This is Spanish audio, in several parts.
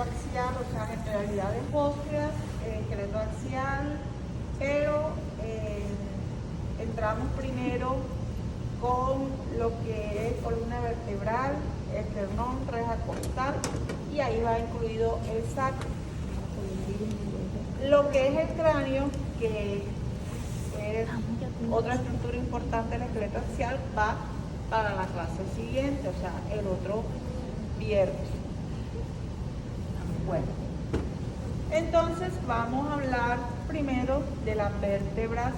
axial, o sea, en realidad es ósea, esqueleto axial, pero entramos primero con lo que es columna vertebral, esternón, reja costal, y ahí va incluido el sacro. Lo que es el cráneo, que es otra estructura importante del esqueleto axial, va para la clase siguiente, o sea, el otro viernes. Bueno, entonces vamos a hablar primero de las vértebras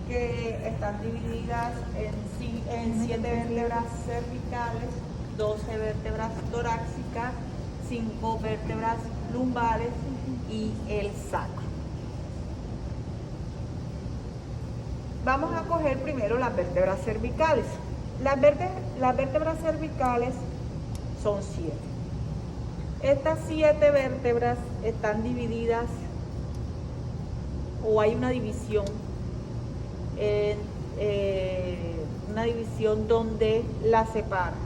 que están divididas en 7 vértebras cervicales, 12 vértebras torácicas, 5 vértebras lumbares y el sacro. Vamos a coger primero las vértebras cervicales. Las vértebras cervicales son 7. Estas 7 vértebras están divididas, o hay una división, donde las separan.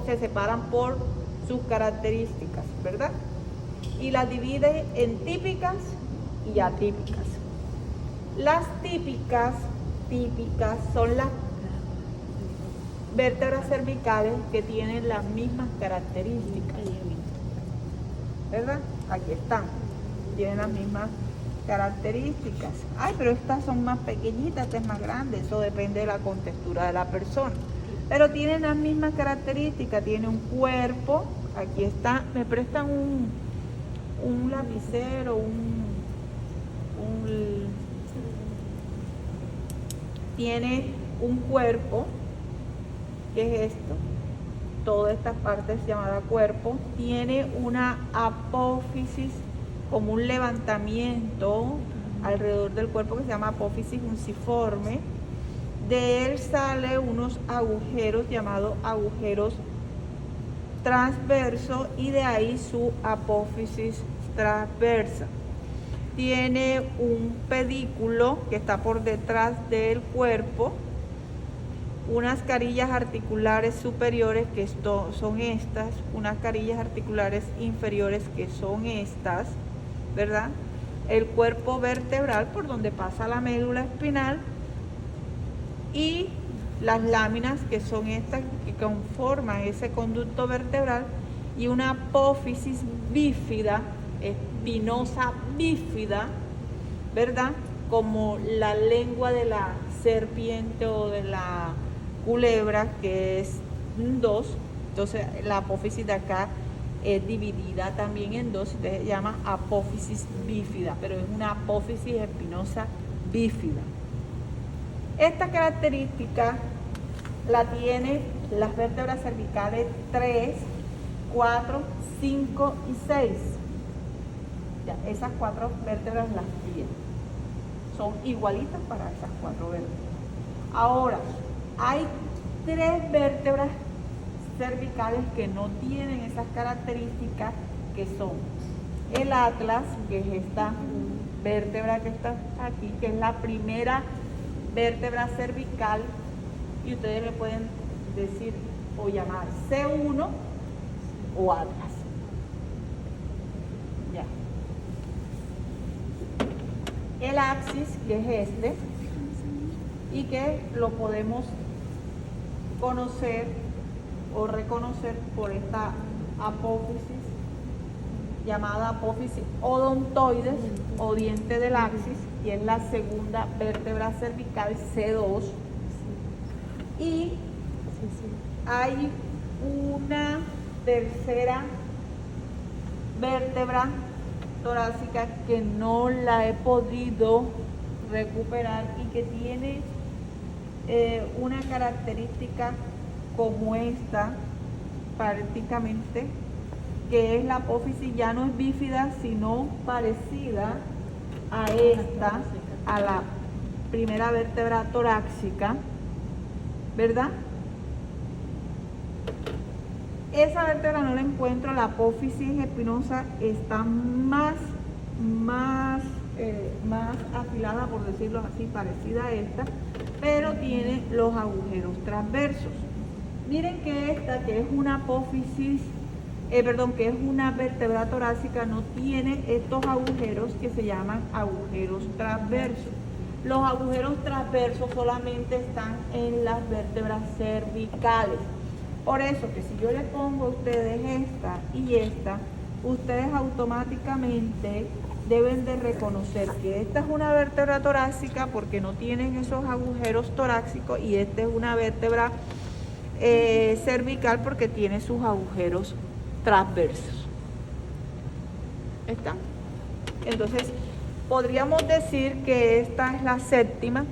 Se separan por sus características, ¿verdad? Y las divide en típicas y atípicas. Las típicas son las vértebras cervicales que tienen las mismas características, ¿verdad? Aquí están, tienen las mismas características. Ay, pero estas son más pequeñitas, esta es más grande, eso depende de la contextura de la persona. Pero tienen las mismas características, tiene un cuerpo, aquí está, me prestan un lapicero, tiene un cuerpo, ¿qué es esto? Todas estas partes llamadas cuerpo, tiene una apófisis, como un levantamiento alrededor del cuerpo que se llama apófisis unciforme. De él sale unos agujeros llamados agujeros transversos y de ahí su apófisis transversa. Tiene un pedículo que está por detrás del cuerpo, unas carillas articulares superiores que son estas, unas carillas articulares inferiores que son estas, ¿verdad? El cuerpo vertebral por donde pasa la médula espinal y las láminas que son estas que conforman ese conducto vertebral y una apófisis bífida, espinosa bífida, ¿verdad? Como la lengua de la serpiente o de la culebra, que es 2. Entonces la apófisis de acá es dividida también en 2, se llama apófisis bífida, pero es una apófisis espinosa bífida. Esta característica la tienen las vértebras cervicales 3, 4, 5 y 6. Ya, esas 4 vértebras las tienen. Son igualitas para esas 4 vértebras. Ahora, hay 3 vértebras cervicales que no tienen esas características, que son el atlas, que es esta vértebra que está aquí, que es la primera vértebra cervical, y ustedes le pueden decir o llamar C1 o atlas. Ya. El axis, que es este, y que lo podemos conocer o reconocer por esta apófisis llamada apófisis odontoides o diente del axis, y es la segunda vértebra cervical, C2. Y hay una tercera vértebra torácica que no la he podido recuperar y que tiene una característica como esta, prácticamente, que es la apófisis, ya no es bífida, sino parecida a esta, a la primera vértebra torácica, ¿verdad? Esa vértebra no la encuentro, la apófisis espinosa está más afilada, por decirlo así, parecida a esta, pero tiene los agujeros transversos. Miren que esta, que es una apófisis que es una vértebra torácica, no tiene estos agujeros que se llaman agujeros transversos. Los agujeros transversos solamente están en las vértebras cervicales. Por eso que si yo le pongo a ustedes esta y esta, ustedes automáticamente deben de reconocer que esta es una vértebra torácica porque no tienen esos agujeros torácicos, y esta es una vértebra cervical porque tiene sus agujeros transversos. ¿Está? Entonces, podríamos decir que esta es la séptima.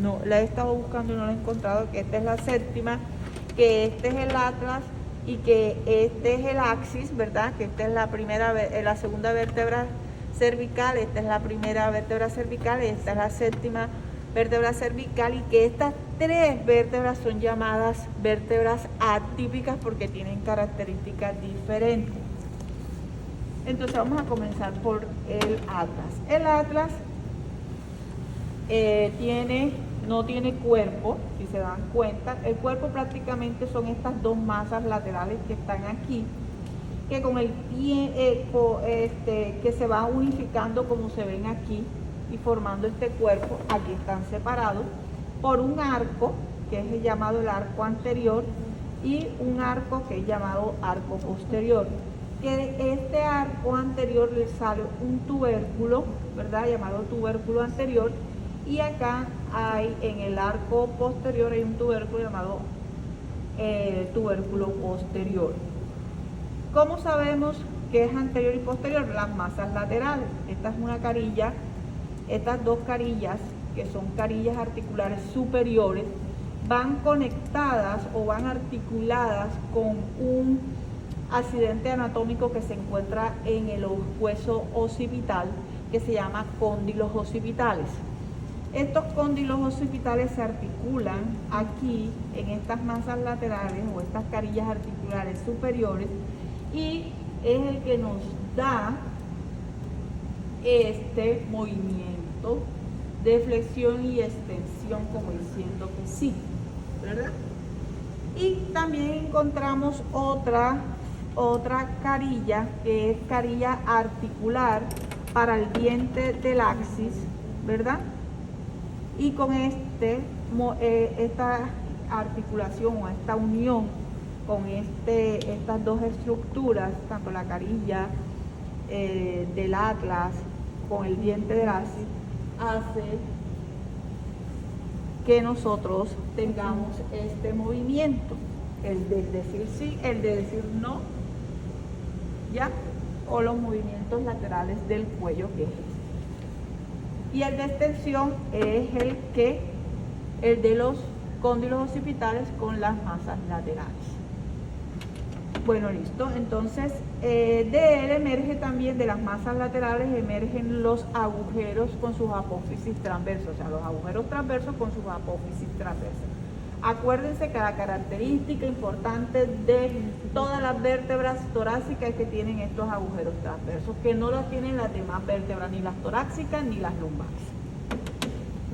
No, la he estado buscando y no la he encontrado, que esta es la séptima, que este es el atlas y que este es el axis, ¿verdad? Que esta es la segunda vértebra cervical, esta es la primera vértebra cervical, esta es la séptima vértebra cervical, y que estas tres vértebras son llamadas vértebras atípicas porque tienen características diferentes. Entonces vamos a comenzar por el atlas. El atlas no tiene cuerpo, si se dan cuenta. El cuerpo prácticamente son estas dos masas laterales que están aquí, que con el pie que se va unificando como se ven aquí y formando este cuerpo. Aquí están separados por un arco que es llamado el arco anterior y un arco que es llamado arco posterior. Que de este arco anterior le sale un tubérculo, ¿verdad? Llamado tubérculo anterior, y acá hay en el arco posterior hay un tubérculo llamado tubérculo posterior. ¿Cómo sabemos que es anterior y posterior? Las masas laterales. Esta es una carilla, estas dos carillas, que son carillas articulares superiores, van conectadas o van articuladas con un accidente anatómico que se encuentra en el hueso occipital, que se llama cóndilos occipitales. Estos cóndilos occipitales se articulan aquí en estas masas laterales o estas carillas articulares superiores, y es el que nos da este movimiento de flexión y extensión, como diciendo que sí, ¿verdad? Y también encontramos otra carilla, que es carilla articular para el diente del axis, ¿verdad? Y con esta articulación o esta unión con estas dos estructuras, tanto la carilla del atlas con el diente del axis, hace que nosotros tengamos este movimiento, el de decir sí, el de decir no, ¿ya? O los movimientos laterales del cuello, que es este. Y el de extensión es el de los cóndilos occipitales con las masas laterales. Bueno, listo. Entonces, de él emerge también, de las masas laterales, emergen los agujeros con sus apófisis transversos, o sea, los agujeros transversos con sus apófisis transversas. Acuérdense que la característica importante de todas las vértebras torácicas es que tienen estos agujeros transversos, que no los tienen las demás vértebras, ni las torácicas ni las lumbares.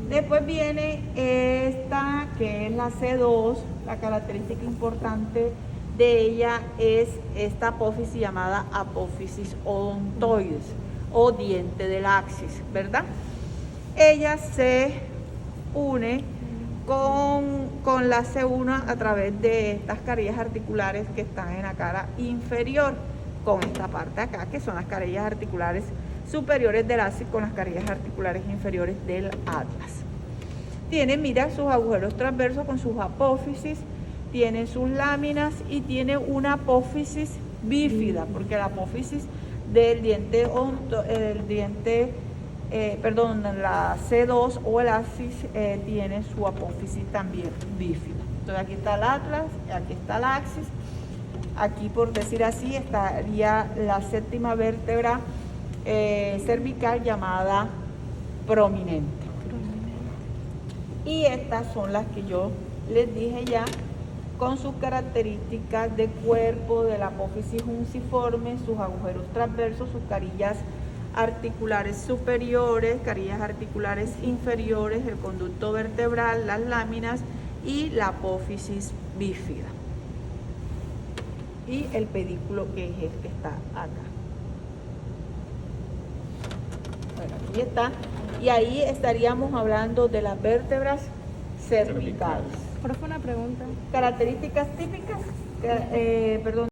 Después viene esta, que es la C2. La característica importante de ella es esta apófisis llamada apófisis odontoides o diente del axis, ¿verdad? Ella se une con la C1 a través de estas carillas articulares que están en la cara inferior, con esta parte acá, que son las carillas articulares superiores del axis con las carillas articulares inferiores del atlas. Tiene, mira, sus agujeros transversos con sus apófisis, tiene sus láminas y tiene una apófisis bífida, porque la apófisis del diente, la C2 o el axis tiene su apófisis también bífida. Entonces aquí está el atlas, aquí está el axis, aquí, por decir así, estaría la séptima vértebra cervical llamada prominente. Y estas son las que yo les dije ya, con sus características de cuerpo, de la apófisis unciforme, sus agujeros transversos, sus carillas articulares superiores, carillas articulares inferiores, el conducto vertebral, las láminas y la apófisis bífida. y el pedículo, que es el que está acá. Bueno, aquí está. Y ahí estaríamos hablando de las vértebras cervicales. Profe, una pregunta. Características típicas, perdón.